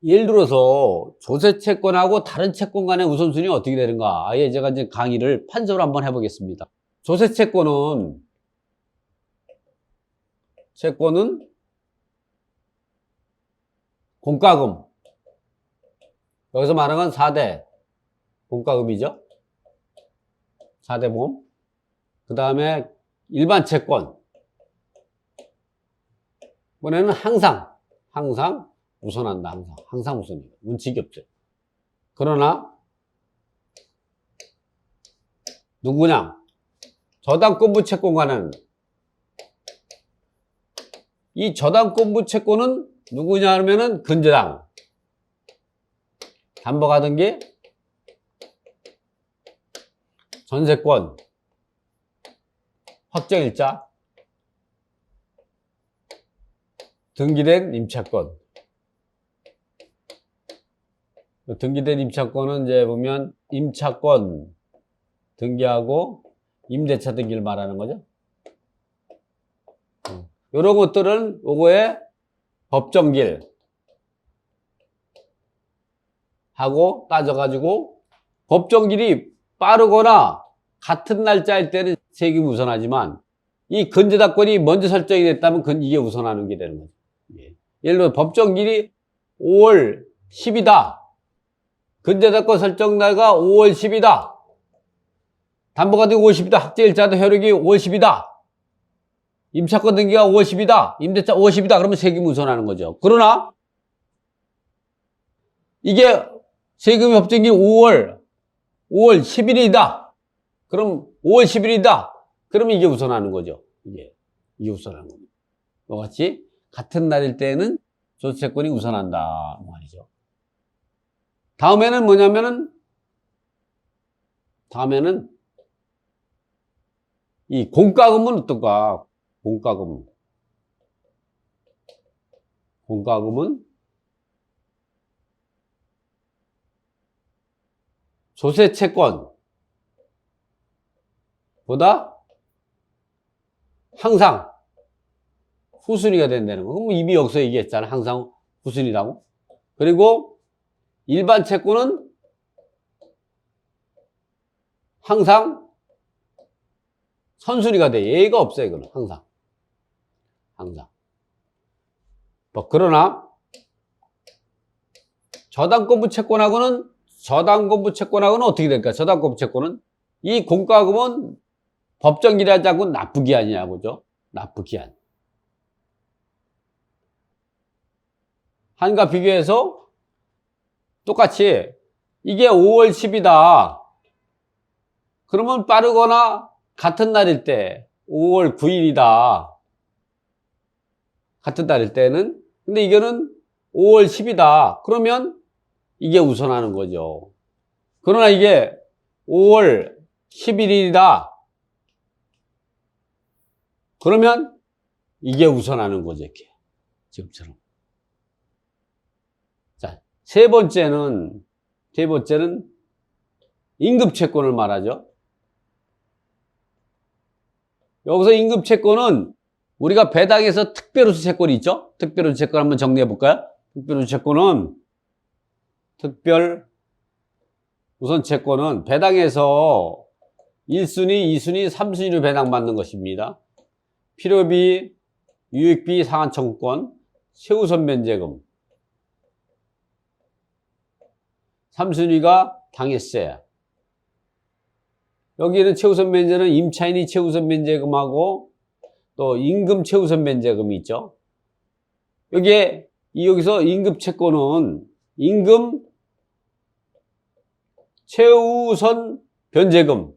예를 들어서 조세 채권하고 다른 채권 간의 우선순위가 어떻게 되는가? 아예 제가 이제 강의를 판서로 한번 해보겠습니다. 조세 채권은 공과금. 여기서 말하는 건 4대 공과금이죠. 4대 보험. 그 다음에 일반 채권. 이번에는 항상 우선한다. 항상 우선이에요. 운치기 없죠. 그러나 누구냐? 저당권부 채권과는 이 저당권부 채권은 누구냐 하면은 근저당 담보받은 게 전세권 확정일자 등기된 임차권. 등기된 임차권은 이제 보면 임차권 등기하고 임대차 등기를 말하는 거죠. 이런 것들은 요거에 법정길 하고 따져가지고 법정길이 빠르거나 같은 날짜일 때는 세금이 우선하지만 이 근저당권이 먼저 설정이 됐다면 이게 우선하는 게 되는 거죠. 예를 들어 법정길이 5월 10이다. 근저당권 설정날가 5월 10이다. 담보가 되고 5월 10이다. 확정일자도 효력이 5월 10이다. 임차권 등기가 5월 10이다. 임대차 5월 10이다. 그러면 세금이 우선하는 거죠. 그러나 이게 세금이 법정기 5월 10일이다. 그럼 5월 10일이다. 그러면 이게 우선하는 거죠. 이게 우선하는 겁니다. 이와 같이 같은 날일 때에는 조세채권이 우선한다 말이죠. 다음에는 뭐냐면은 이 공과금은 어떨까? 공과금은 조세채권보다 항상 후순위가 된다는 거. 그럼 이미 여기서 얘기했잖아. 항상 후순위라고. 그리고 일반 채권은 항상 선순위가 돼. 예의가 없어요. 이거는 항상. 그러나 저당권부 채권하고는 어떻게 될까? 저당권부 채권은 이 공과금은 법정기일하지 않고 납부기한이라고 그죠? 납부기한. 한과 비교해서 똑같이 이게 5월 10이다. 그러면 빠르거나 같은 날일 때 5월 9일이다. 같은 날일 때는. 근데 이거는 5월 10이다. 그러면 이게 우선하는 거죠. 그러나 이게 5월 11일이다. 그러면 이게 우선하는 거죠. 이렇게. 지금처럼. 자, 세 번째는 임금채권을 말하죠. 여기서 임금채권은 우리가 배당에서 특별우수 채권이 있죠? 특별우수 채권 한번 정리해 볼까요? 특별우수 채권은 우선 채권은 배당에서 1순위, 2순위, 3순위로 배당받는 것입니다. 필요비, 유익비, 상한청구권, 최우선 면제금. 3순위가 당해세. 여기는 최우선 면제는 임차인이 최우선 면제금하고 또 임금 최우선 면제금이 있죠. 여기서 임금 채권은 임금 최우선 변제금.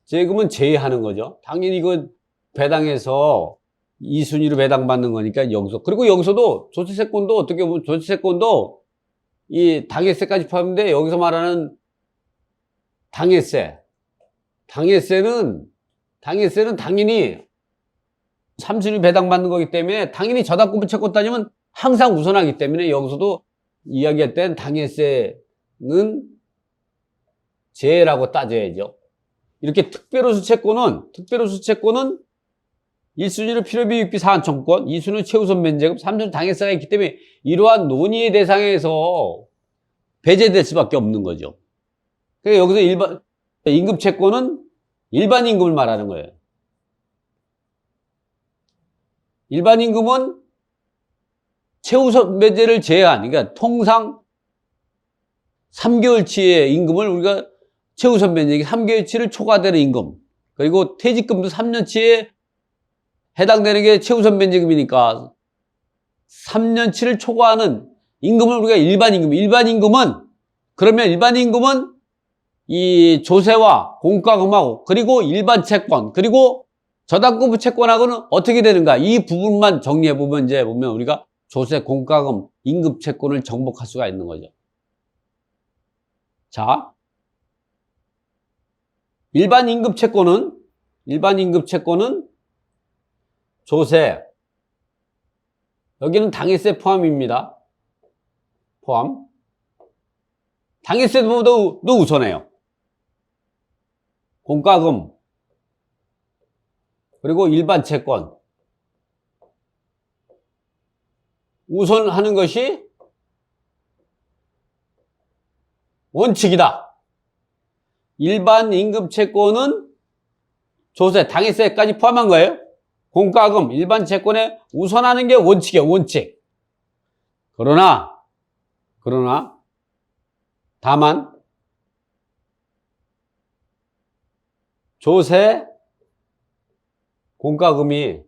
세금은 제외하는 거죠. 당연히 이거 배당해서 2순위로 배당받는 거니까 여기서. 그리고 여기서도 조세채권도 어떻게 보면 조세채권도 이 당해세까지 포함인데 여기서 말하는 당해세는 당연히 3순위 배당받는 거기 때문에 당연히 저당권부 채권 따지면 항상 우선하기 때문에 여기서도 이야기할 땐 당해세는 제외라고 따져야죠. 이렇게 특별우수 채권은 1순위로 필요비 유익비 사안청권, 2순위는 최우선 면제금, 3순위는 당해세가 있기 때문에 이러한 논의의 대상에서 배제될 수밖에 없는 거죠. 그러니까 여기서 일반 임금 채권은 일반 임금을 말하는 거예요. 일반 임금은 최우선 면제를 제한, 그러니까 통상 3개월치의 임금을 우리가 최우선 면제, 3개월치를 초과되는 임금, 그리고 퇴직금도 3년치에 해당되는 게 최우선 면제금이니까 3년치를 초과하는 임금을 우리가 일반 임금은 그러면 일반 임금은 이 조세와 공과금하고 그리고 일반 채권 그리고 저당권부 채권하고는 어떻게 되는가, 이 부분만 정리해 보면 이제 보면 우리가 조세, 공과금, 임금 채권을 정복할 수가 있는 거죠. 자, 일반 임금 채권은 조세, 여기는 당해세 포함입니다. 포함. 당해세보다도 우선해요. 공과금, 그리고 일반 채권. 우선하는 것이 원칙이다. 일반 임금 채권은 조세, 당해세까지 포함한 거예요. 공과금, 일반 채권에 우선하는 게 원칙이에요, 원칙. 그러나, 다만, 조세, 공과금이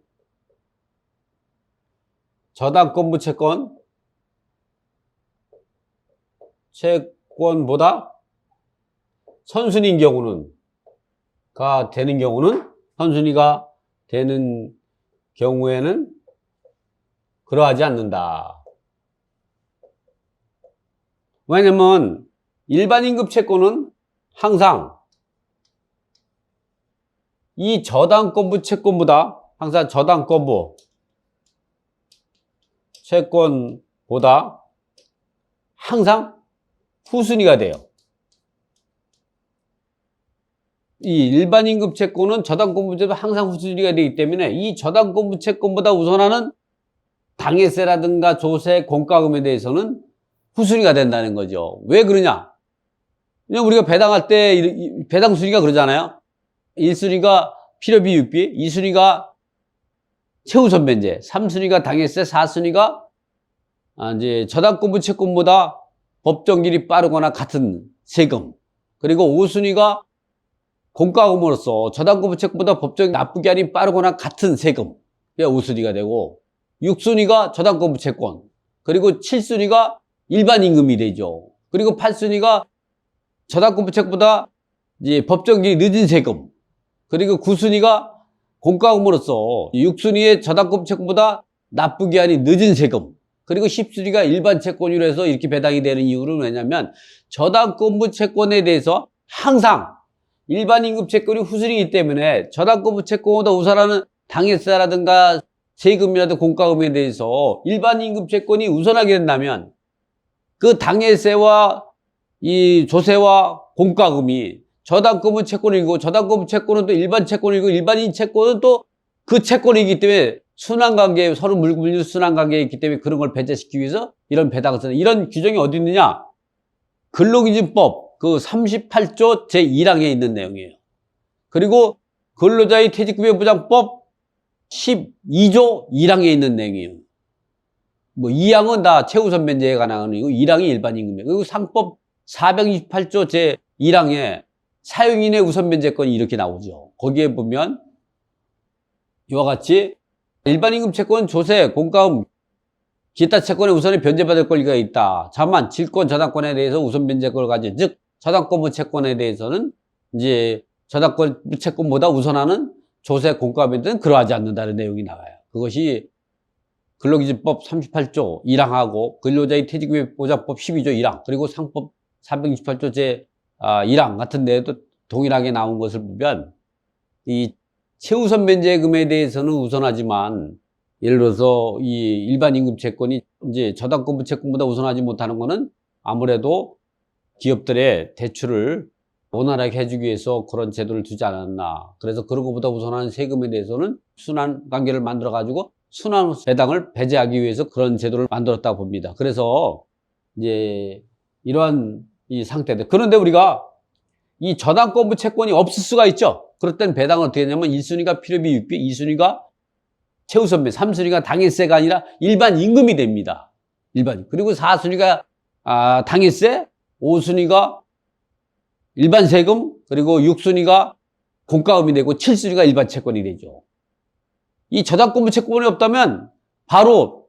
저당권부 채권보다 선순위인 경우는, 선순위가 되는 경우에는 그러하지 않는다. 왜냐면 일반 임금 채권은 항상 이 저당권부 채권보다 항상 후순위가 돼요. 이 일반 임금 채권은 저당권부 채권보다 항상 후순위가 되기 때문에 이 저당권부 채권보다 우선하는 당해세라든가 조세, 공과금에 대해서는 후순위가 된다는 거죠. 왜 그러냐? 그냥 우리가 배당할 때 배당 순위가 그러잖아요. 1순위가 필요비 유익비, 2순위가 최우선 면제, 3순위가 당해세, 4순위가 이제 저당권부 채권보다 법정기일이 빠르거나 같은 세금, 그리고 5순위가 공과금으로서 저당권부 채권보다 법정 납부기한이 빠르거나 같은 세금, 그게 5순위가 되고, 6순위가 저당권부 채권, 그리고 7순위가 일반 임금이 되죠. 그리고 8순위가 저당권부 채권보다 이제 법정기일이 늦은 세금, 그리고 9순위가 공과금으로서 6순위의 저당권부 채권보다 납부기한이 늦은 세금, 그리고 10순위가 일반 채권으로 해서 이렇게 배당이 되는 이유는 왜냐면 저당권부 채권에 대해서 항상 일반 임금 채권이 후순위이기 때문에 저당권부 채권보다 우선하는 당해세라든가 세금이라든가 공과금에 대해서 일반 임금 채권이 우선하게 된다면 그 당해세와 이 조세와 공과금이 저당권부 채권이고, 저당권부 채권은 또 일반 채권이고, 일반인 채권은 또 그 채권이기 때문에 순환관계, 서로 물류 순환관계에 있기 때문에 그런 걸 배제시키기 위해서 이런 배당을 쓰는, 이런 규정이 어디 있느냐? 근로기준법 그 38조 제1항에 있는 내용이에요. 그리고 근로자의 퇴직급여보장법 12조 1항에 있는 내용이에요. 뭐 2항은 다 최우선 면제에 관한 거고 1항이 일반 임금이에요. 그리고 상법 428조 제1항에 사용인의 우선 면제권이 이렇게 나오죠. 거기에 보면 이와 같이 일반 임금 채권, 조세, 공과금, 기타 채권의 우선에 변제받을 권리가 있다. 다만 질권 저당권에 대해서 우선 변제권을 가진, 즉 저당권부 채권에 대해서는 이제 저당권부 채권보다 우선하는 조세, 공과금에 대해서는 그러하지 않는다는 내용이 나와요. 그것이 근로기준법 38조 1항하고 근로자의 퇴직급여보장법 12조 1항, 그리고 상법 428조 제 1항 같은 데에도 동일하게 나온 것을 보면 이 최우선 면제금에 대해서는 우선하지만, 예를 들어서 이 일반 임금 채권이 이제 저당권부 채권보다 우선하지 못하는 거는 아무래도 기업들의 대출을 원활하게 해주기 위해서 그런 제도를 두지 않았나. 그래서 그런 것보다 우선하는 세금에 대해서는 순환 관계를 만들어 가지고 순환 배당을 배제하기 위해서 그런 제도를 만들었다고 봅니다. 그래서 이제 이러한 이 상태들. 그런데 우리가 이 저당권부 채권이 없을 수가 있죠. 그럴 땐 배당은 어떻게 하냐면 1순위가 필요비 육비, 2순위가 최우선배, 3순위가 당일세가 아니라 일반 임금이 됩니다. 일반. 그리고 4순위가 당일세, 5순위가 일반 세금, 그리고 6순위가 공과금이 되고 7순위가 일반 채권이 되죠. 이 저당권부 채권이 없다면 바로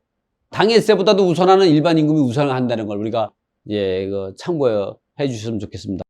당일세보다도 우선하는 일반 임금이 우선을 한다는 걸 우리가 참고해 주셨으면 좋겠습니다.